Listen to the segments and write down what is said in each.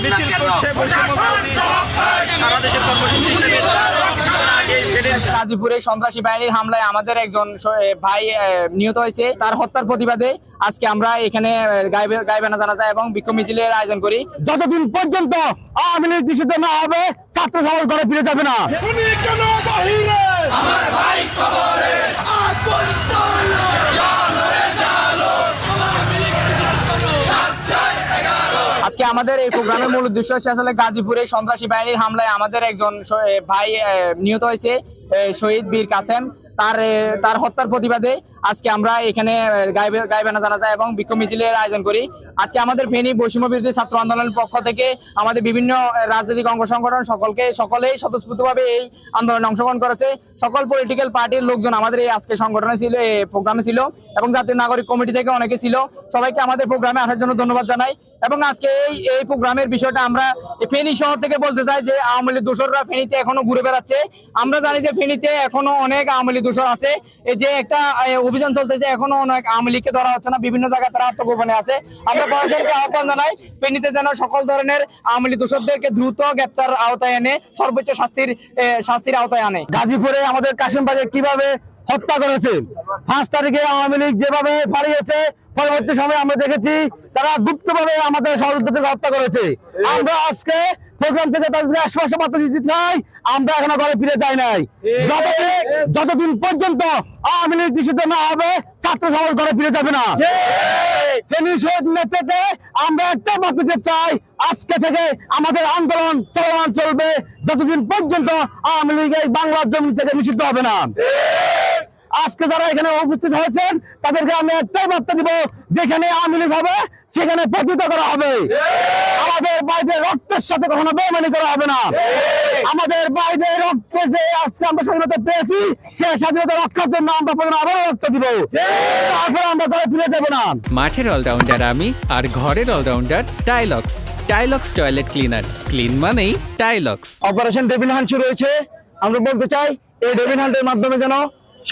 মিছিল করছে সারা দেশের কর্মসূচি হিসেবে। গাজীপুরে সন্ত্রাসী বাহিনীর হামলায় আমাদের একজন ভাই নিহত হয়েছে। তার হত্যার প্রতিবাদে আজকে আমরা এখানে গাইবানা জানাজা এবং বিক্ষোভ মিছিলের আয়োজন করি। যতদিন পর্যন্ত আওয়ামী লীগ নিষিদ্ধ না হবে ছাত্র সমাজ ঘরে ফিরে যাবে না। আজকে আমাদের এই প্রোগ্রামের মূল উদ্দেশ্য হচ্ছে আসলে গাজীপুরে সন্ত্রাসী বাহিনীর হামলায় আমাদের একজন ভাই নিহত হয়েছে, শহীদ বীর কাসেম। তার হত্যার প্রতিবাদে আজকে আমরা এখানে গাইবানা জানাজা এবং বিক্ষোভ মিছিলের আয়োজন করি। আজকে আমাদের ফেনী বৈষম্য বিরোধী ছাত্র আন্দোলনের পক্ষ থেকে আমাদের বিভিন্ন রাজনৈতিক অঙ্গ সংগঠন সকলেই স্বতঃস্ফূর্তভাবে এই আন্দোলনে অংশগ্রহণ করেছে। সকল পলিটিক্যাল পার্টির লোকজন আমাদের এই আজকে সংগঠনে ছিল, এই প্রোগ্রামে ছিল এবং জাতীয় নাগরিক কমিটি থেকে অনেকে ছিল। সবাইকে আমাদের প্রোগ্রামে আসার জন্য ধন্যবাদ জানাই। এবং আজকে এই প্রোগ্রামের বিষয়টা আমরা ফেনী শহর থেকে বলতে চাই যে আওয়ামী লীগ দোসররা ফেনীতে এখনো ঘুরে বেড়াচ্ছে। আমরা জানি যে ফেনীতে এখনো অনেক আওয়ামী লীগ দোসর আছে। এই যে একটা অভিযান চলতেছে, এখনো অনেক আওয়ামী লীগকে ধরা হচ্ছে না, বিভিন্ন জায়গায় তারা আত্মগোপনে আছে। আমরা প্রশাসনকে আহ্বান জানাই ফেনীতে যেন সকল ধরনের আওয়ামী লীগ দোসরদেরকে দ্রুত গ্রেপ্তার আওতায় এনে সর্বোচ্চ শাস্তির আওতায় আনে। গাজীপুরে আমাদের কাশিমবাগে কিভাবে হত্যা করেছে, 5 তারিখে আওয়ামী লীগ যেভাবে পালিয়েছে, পরবর্তী সময় আমরা দেখেছি তারা গুপ্তভাবে আমাদের সহযোদ্ধাদেরকে হত্যা করেছে। আমরা আজকে প্রোগ্রাম থেকে তাদেরকে আশ্বাসপত্র দিতে চাই, আমরা এখনো ঘরে ফিরে যাই নাই। যতদিন পর্যন্ত আওয়ামী লীগ নিষিদ্ধ না হবে ছাত্র সমাজ ঘরে ফিরে যাবে না। ফেনী শহীদ নেতৃত্বে আমরা একটা বার্তা দিতে চাই, আজকে থেকে আমাদের আন্দোলন চলমান চলবে যতদিন পর্যন্ত আওয়ামী লীগ এই বাংলার জমি থেকে নিষিদ্ধ হবে না। আজকে যারা এখানে উপস্থিত হয়েছেন তাদেরকে আমি একটাই বার্তা দিব, যেখানে আওয়ামী লীগ হবে সেখানে প্রতিহত করা হবে। আমাদের বাইরের রক্তের সাথে কখনো বেইমানি করা হবে না। আমাদের বাইরের রক্তে যে আজকে আমরা স্বাধীনতা পেয়েছি, সে স্বাধীনতা রক্ষার জন্য আমরা আবারও রক্ত দিব, তারপরে আমরা ঘরে ফিরে যাবো না। মাঠের অলরাউন্ডার আমি, আর ঘরের allrounder Tylox. Tylox toilet cleaner, clean মানেই টাইলক্স। অপারেশন ডেভিল হান্ট শুরু হয়েছে। আমরা বলতে চাই এই ডেভিল হান্টের মাধ্যমে যেন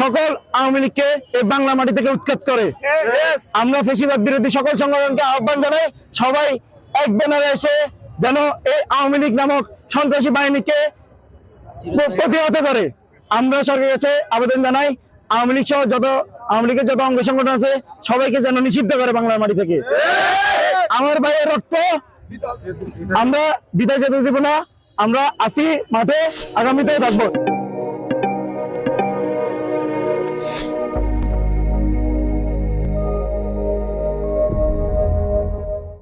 সকল আওয়ামী লীগকে এই বাংলা মাটি থেকে উৎখাত করে। আমরা ফ্যাসিবাদ বিরোধী সকল সংগঠনকে আহ্বান জানাই, সবাই এক ব্যানারে এসে যেন এই আওয়ামী লীগ নামক সন্ত্রাসী বাহিনীকে প্রতিহত করে। আমরা সরকারের কাছে আবেদন জানাই, আওয়ামী লীগ সহ আওয়ামী লীগের যত অঙ্গ সংগঠন আছে সবাইকে যেন নিষিদ্ধ করে বাংলার মাটি থেকে। আমার ভাইয়ের রক্ত আমরা বিদায় যেতে দেব না। আমরা আসি মাঠে, আগামীতেও থাকবো।